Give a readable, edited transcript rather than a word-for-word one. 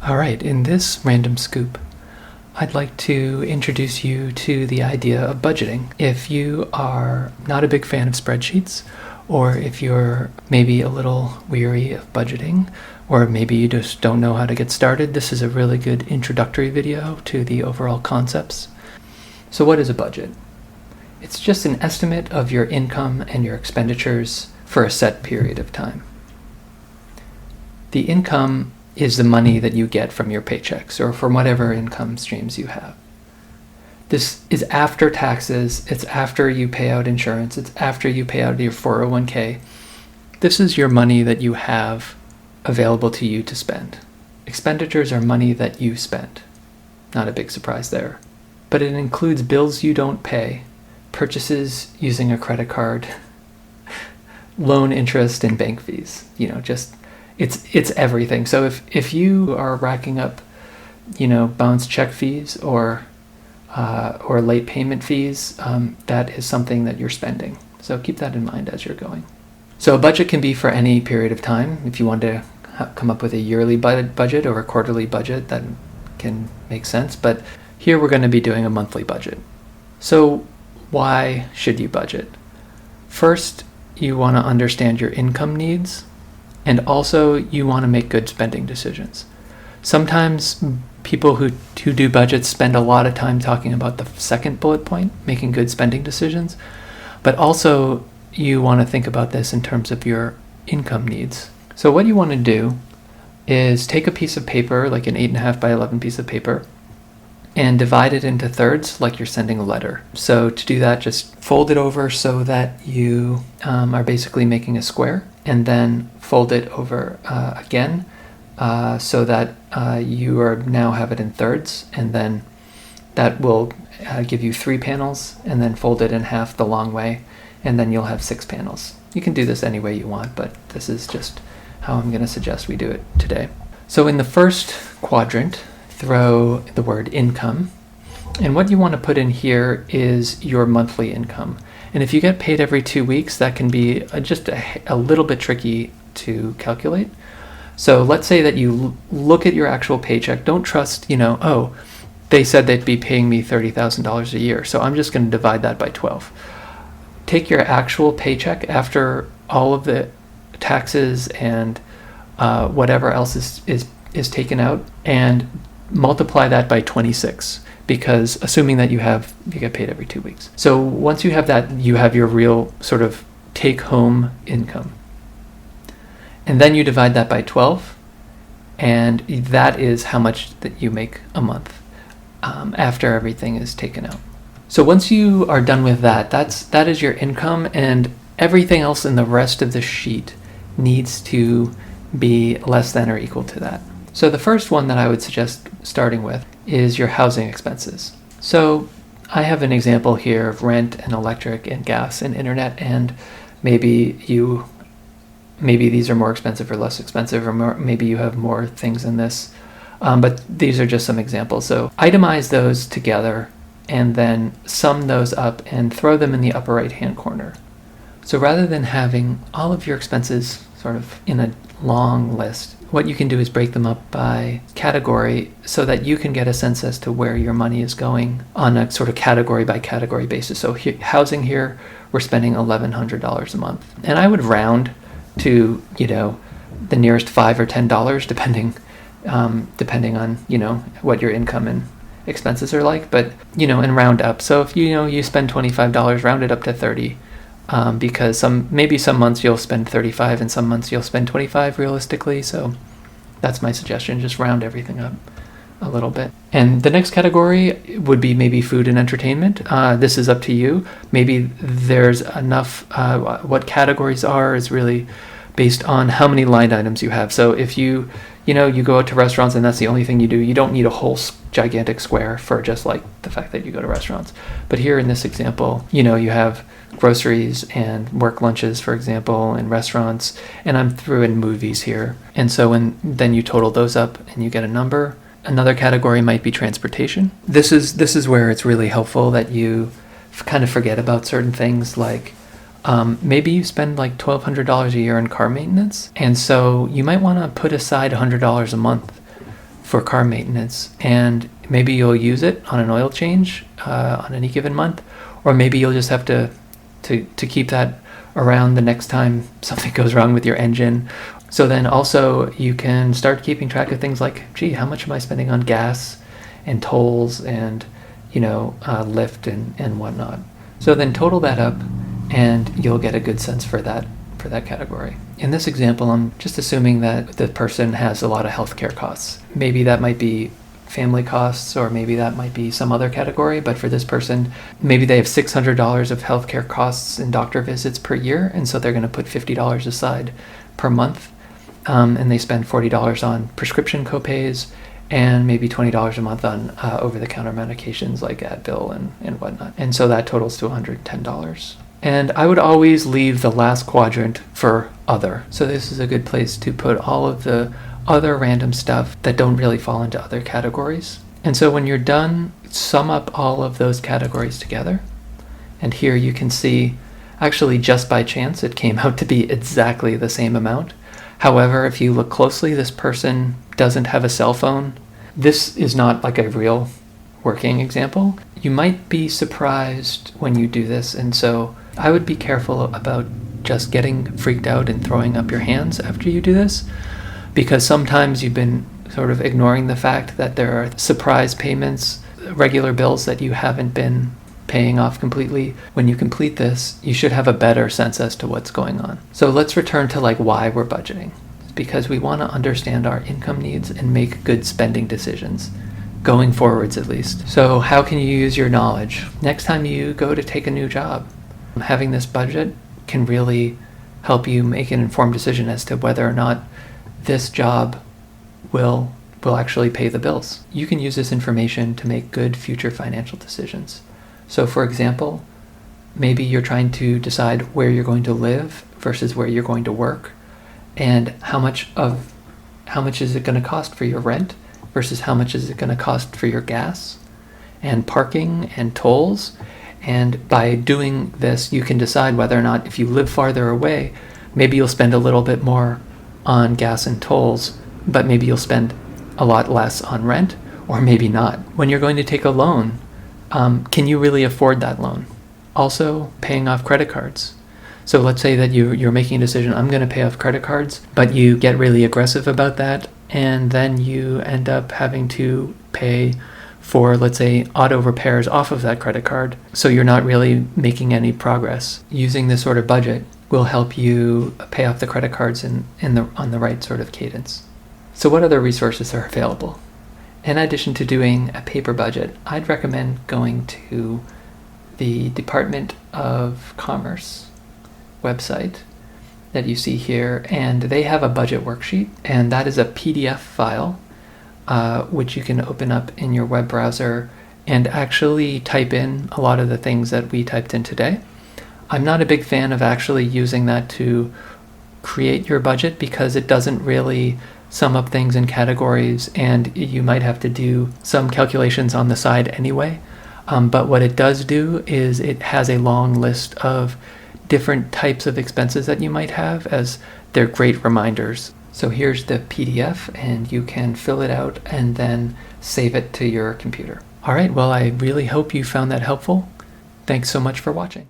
All right, in this random scoop, I'd like to introduce you to the idea of budgeting. If you are not a big fan of spreadsheets, or if you're maybe a little weary of budgeting, or maybe you just don't know how to get started, this is a really good introductory video to the overall concepts. So what is a budget? It's just an estimate of your income and your expenditures for a set period of time. The income is the money that you get from your paychecks or from whatever income streams you have. This is after taxes, it's after you pay out insurance, it's after you pay out your 401k. This is your money that you have available to you to spend. Expenditures are money that you spend. Not a big surprise there. But it includes bills you don't pay, purchases using a credit card, loan interest, and bank fees. It's everything. So if you are racking up, bounce check fees or late payment fees, that is something that you're spending. So keep that in mind as you're going. So a budget can be for any period of time. If you want to come up with a yearly budget or a quarterly budget, that can make sense. But here we're going to be doing a monthly budget. So why should you budget? First, you want to understand your income needs. And also, you want to make good spending decisions. Sometimes people who do budgets spend a lot of time talking about the second bullet point, making good spending decisions. But also, you want to think about this in terms of your income needs. So what you want to do is take a piece of paper, like an 8.5 by 11 piece of paper, and divide it into thirds like you're sending a letter. So to do that, just fold it over so that you are basically making a square, and then fold it over again so that you now have it in thirds, and then that will give you 3 panels, and then fold it in half the long way, and then you'll have 6 panels. You can do this any way you want, but this is just how I'm going to suggest we do it today. So in the first quadrant, throw the word income, and what you want to put in here is your monthly income. And if you get paid every 2 weeks, that can be just a little bit tricky to calculate. So let's say that you look at your actual paycheck. Don't trust, they said they'd be paying me $30,000 a year, so I'm just going to divide that by 12. Take your actual paycheck after all of the taxes and whatever else is taken out, and multiply that by 26, because assuming that you get paid every 2 weeks. So once you have that, you have your real sort of take-home income. And then you divide that by 12, and that is how much that you make a month after everything is taken out. So once you are done with that is your income, and everything else in the rest of the sheet needs to be less than or equal to that. So the first one that I would suggest starting with is your housing expenses. So I have an example here of rent and electric and gas and internet, and maybe these are more expensive or less expensive, or maybe you have more things in this. But these are just some examples. So itemize those together and then sum those up and throw them in the upper right-hand corner. So rather than having all of your expenses sort of in a long list, what you can do is break them up by category so that you can get a sense as to where your money is going on a sort of category by category basis. So housing here, we're spending $1,100 a month. And I would round to, the nearest $5 or $10, depending on, what your income and expenses are like, but, and round up. So if, you spend $25, round it up to 30. Because some months you'll spend 35 and some months you'll spend 25 realistically. So that's my suggestion. Just round everything up a little bit. And the next category would be maybe food and entertainment. This is up to you. Maybe there's enough. What categories are is really based on how many line items you have. So if you go out to restaurants and that's the only thing you do, you don't need a whole gigantic square for just like the fact that you go to restaurants. But here in this example, you have groceries and work lunches, for example, and restaurants, and I'm through in movies here. And so then you total those up and you get a number. Another category might be transportation. This is where it's really helpful that you kind of forget about certain things, like maybe you spend like $1,200 a year in car maintenance, and so you might want to put aside $100 a month for car maintenance, and maybe you'll use it on an oil change on any given month, or maybe you'll just have to keep that around the next time something goes wrong with your engine. So then also you can start keeping track of things like, gee, how much am I spending on gas and tolls and Lyft and whatnot. So then total that up and you'll get a good sense for that category. In this example, I'm just assuming that the person has a lot of healthcare costs. Maybe that might be family costs, or maybe that might be some other category, but for this person, maybe they have $600 of healthcare costs and doctor visits per year, and so they're going to put $50 aside per month, and they spend $40 on prescription copays, and maybe $20 a month on over-the-counter medications like Advil and whatnot. And so that totals to $110. And I would always leave the last quadrant for other. So this is a good place to put all of the other random stuff that don't really fall into other categories. And so when you're done, sum up all of those categories together. And here you can see, actually just by chance, it came out to be exactly the same amount. However, if you look closely, this person doesn't have a cell phone. This is not like a real working example. You might be surprised when you do this, and so I would be careful about just getting freaked out and throwing up your hands after you do this, because sometimes you've been sort of ignoring the fact that there are surprise payments, regular bills that you haven't been paying off completely. When you complete this, you should have a better sense as to what's going on. So let's return to why we're budgeting. It's because we want to understand our income needs and make good spending decisions, going forwards at least. So how can you use your knowledge? Next time you go to take a new job, having this budget can really help you make an informed decision as to whether or not this job will actually pay the bills. You can use this information to make good future financial decisions. So for example, maybe you're trying to decide where you're going to live versus where you're going to work, and how much is it going to cost for your rent versus how much is it going to cost for your gas and parking and tolls. And by doing this, you can decide whether or not, if you live farther away, maybe you'll spend a little bit more on gas and tolls, but maybe you'll spend a lot less on rent, or maybe not. When you're going to take a loan, can you really afford that loan? Also, paying off credit cards. So let's say that you're making a decision, I'm going to pay off credit cards, but you get really aggressive about that, and then you end up having to pay for, let's say, auto repairs off of that credit card, so you're not really making any progress. Using this sort of budget will help you pay off the credit cards on the right sort of cadence. So what other resources are available? In addition to doing a paper budget, I'd recommend going to the Department of Commerce website that you see here, and they have a budget worksheet, and that is a PDF file which you can open up in your web browser and actually type in a lot of the things that we typed in today. I'm not a big fan of actually using that to create your budget because it doesn't really sum up things in categories, and you might have to do some calculations on the side anyway. But what it does do is it has a long list of different types of expenses that you might have, as they're great reminders. So here's the PDF, and you can fill it out and then save it to your computer. All right, well, I really hope you found that helpful. Thanks so much for watching.